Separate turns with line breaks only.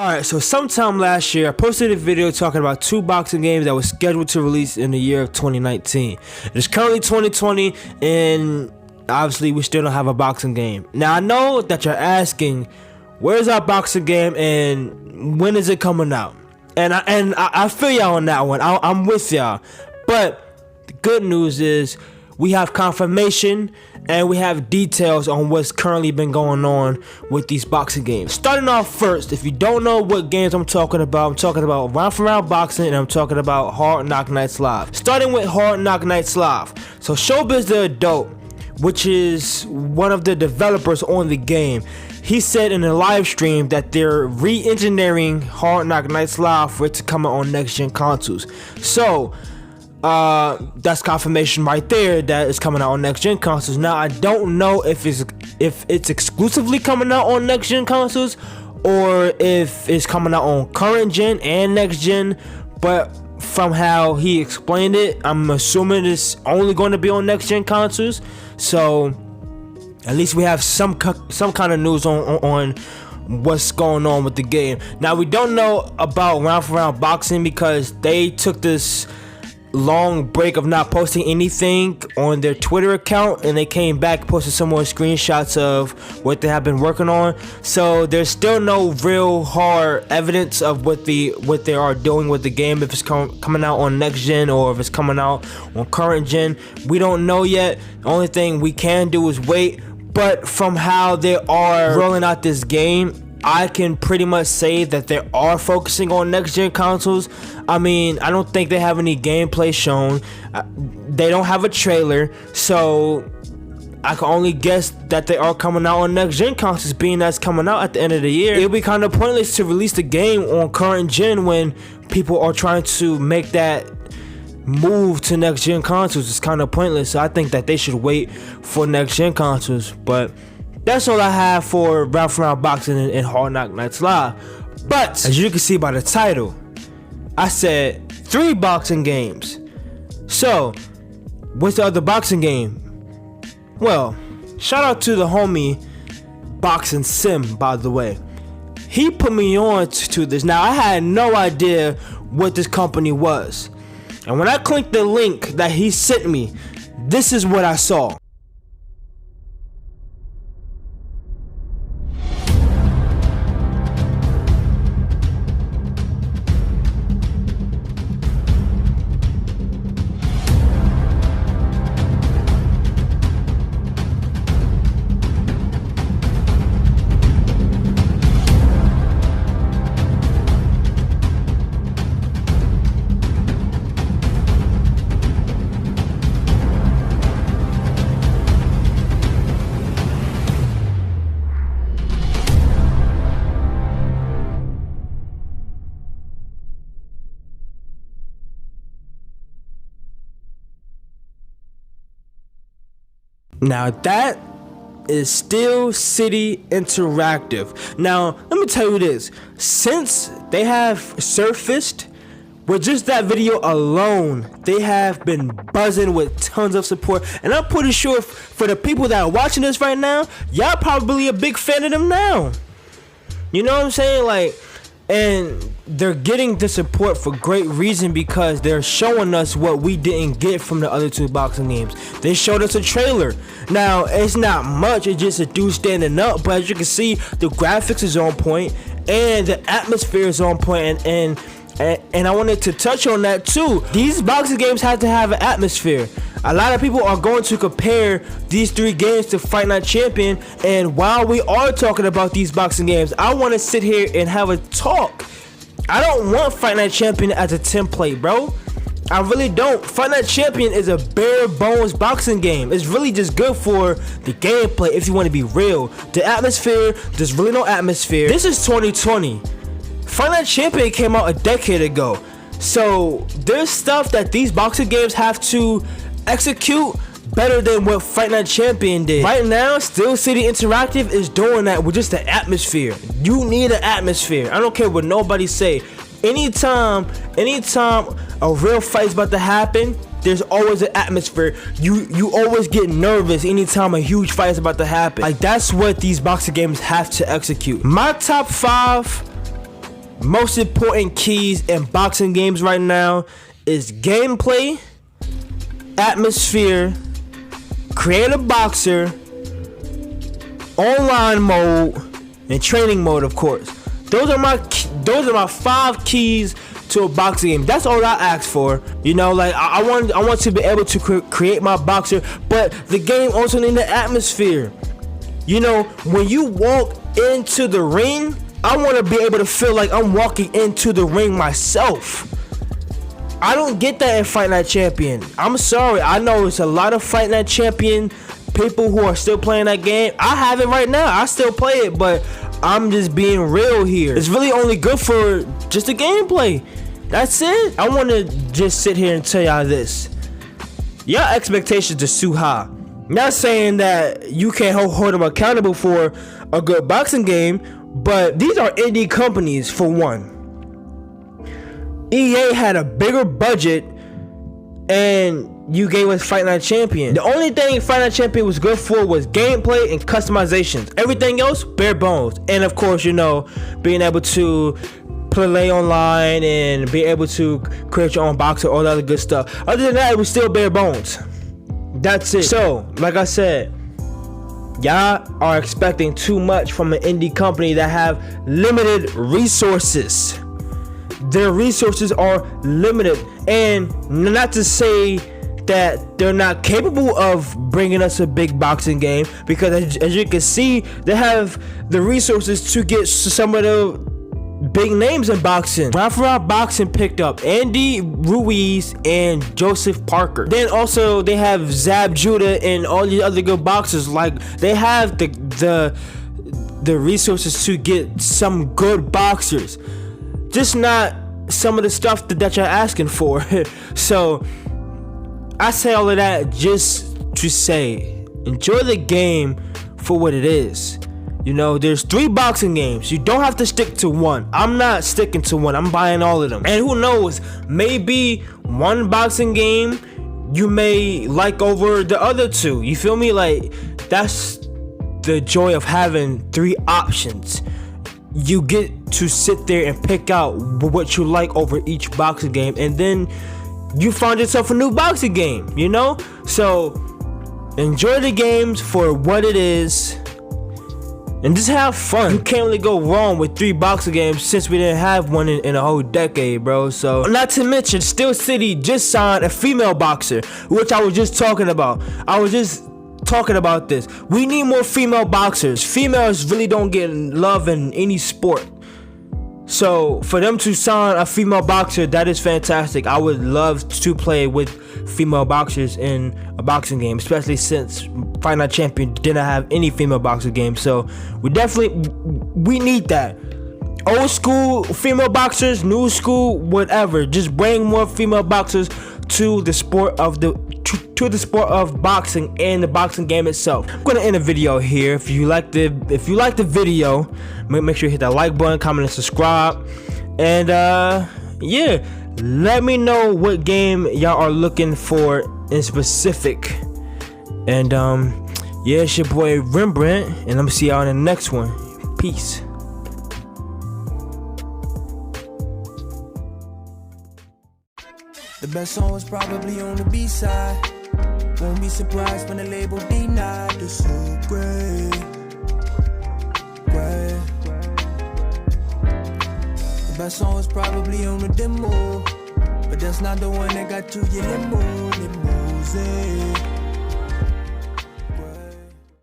Alright, so sometime last year, I posted a video talking about 2 boxing games that were scheduled to release in the year of 2019. It's currently 2020, and obviously we still don't have a boxing game. Now, I know that you're asking, where's our boxing game and when is it coming out? And I feel y'all on that one. I'm with y'all. But the good news is we have confirmation and we have details on what's currently been going on with these boxing games. Starting off first, if you don't know what games I'm talking about Round for Round Boxing, and I'm talking about Hard Knock Nights Live. Starting with Hard Knock Nights Live. So Showbiz the Adult, which is one of the developers on the game, he said in a live stream that they're re-engineering Hard Knock Nights Live for it to come out on next-gen consoles. So that's confirmation right there that it's coming out on next-gen consoles. Now, I don't know if it's exclusively coming out on next-gen consoles or if it's coming out on current gen and next-gen, but from how he explained it, I'm assuming it's only going to be on next-gen consoles. So at least we have some kind of news on what's going on with the game. Now, we don't know about Round for Round Boxing because they took this long break of not posting anything on their Twitter account, and they came back, posted some more screenshots of what they have been working on. So there's still no real hard evidence of what they are doing with the game, if it's coming out on next gen or if it's coming out on current gen. We don't know yet. The only thing we can do is wait. But from how they are rolling out this game, I can pretty much say that they are focusing on next-gen consoles. I mean, I don't think they have any gameplay shown. They don't have a trailer, so I can only guess that they are coming out on next-gen consoles, being that's coming out at the end of the year. It'll be kind of pointless to release the game on current gen when people are trying to make that move to next-gen consoles. It's kind of pointless, so I think that they should wait for next-gen consoles. But that's all I have for Round for Round Boxing and Hard Knock Nights Live. But as you can see by the title, I said 3 boxing games. So what's the other boxing game? Well, shout out to the homie Boxing Sim, by the way. He put me on to this. Now, I had no idea what this company was, and when I clicked the link that he sent me, this is what I saw. Now, that is Steel City Interactive. Now, let me tell you this. Since they have surfaced, with just that video alone, they have been buzzing with tons of support. And I'm pretty sure for the people that are watching this right now, y'all probably a big fan of them now. You know what I'm saying? Like, and they're getting the support for great reason, because they're showing us what we didn't get from the other 2 boxing games. They showed us a trailer. Now, it's not much, it's just a dude standing up, but as you can see, the graphics is on point and the atmosphere is on point, and I wanted to touch on that too. These boxing games have to have an atmosphere. A lot of people are going to compare these 3 games to Fight Night Champion, and while we are talking about these boxing games, I want to sit here and have a talk. I don't want Fight Night Champion as a template, bro. I really don't. Fight Night Champion is a bare bones boxing game. It's really just good for the gameplay if you want to be real. The atmosphere, there's really no atmosphere. This is 2020. Fight Night Champion came out a decade ago. So there's stuff that these boxing games have to execute better than what Fight Night Champion did. Right now, Steel City Interactive is doing that with just the atmosphere. You need an atmosphere. I don't care what nobody say. Anytime a real fight's about to happen, there's always an atmosphere. You always get nervous anytime a huge fight is about to happen. Like, that's what these boxing games have to execute. My top 5 most important keys in boxing games right now is gameplay, atmosphere, creative boxer, online mode, and training mode, of course. Those are my 5 keys to a boxing game. That's all I ask for. You know, like I want to be able to create my boxer, but the game also needs the atmosphere. You know, when you walk into the ring, I want to be able to feel like I'm walking into the ring myself. I don't get that in Fight Night Champion. I'm sorry. I know it's a lot of Fight Night Champion people who are still playing that game. I have it right now. I still play it, but I'm just being real here. It's really only good for just the gameplay. That's it. I want to just sit here and tell y'all this. Your expectations are too high. Not saying that you can't hold them accountable for a good boxing game, but these are indie companies for one. EA had a bigger budget and you gave us Fight Night Champion. The only thing Fight Night Champion was good for was gameplay and customizations. Everything else, bare bones. And of course, you know, being able to play online and be able to create your own boxer, all that other good stuff. Other than that, it was still bare bones. That's it. So, like I said, y'all are expecting too much from an indie company that have limited resources. Their resources are limited, and not to say that they're not capable of bringing us a big boxing game, because as you can see, they have the resources to get some of the big names in boxing. Round for Round Boxing picked up Andy Ruiz and Joseph Parker. Then also they have Zab Judah and all these other good boxers. Like, they have the resources to get some good boxers, just not some of the stuff that you're asking for. So I say all of that just to say, enjoy the game for what it is. You know, there's 3 boxing games. You don't have to stick to one. I'm not sticking to one. I'm buying all of them. And who knows, maybe one boxing game you may like over the other 2. You feel me? Like, that's the joy of having 3 options. You get to sit there and pick out what you like over each boxing game, and then you find yourself a new boxing game, you know? So enjoy the games for what it is and just have fun. You can't really go wrong with 3 boxing games since we didn't have one in a whole decade, bro. So, not to mention, Steel City just signed a female boxer, which I was just talking about. This. We need more female boxers. Females really don't get love in any sport. So for them to sign a female boxer, that is fantastic. I would love to play with female boxers in a boxing game, especially since Fight Night Champion didn't have any female boxer games. So we need that. Old school female boxers, new school, whatever. Just bring more female boxers to the sport of boxing and the boxing game itself. I'm gonna end the video here. If you like the video, make sure you hit that like button, comment, and subscribe. And yeah, let me know what game y'all are looking for in specific. And yeah, it's your boy Rembrandt, and I'm gonna see y'all in the next one. Peace.
The best song was probably on the B-side. Won't be surprised when the label denied. It's so great. The best song was probably on the demo, but that's not the one that got to your limousine.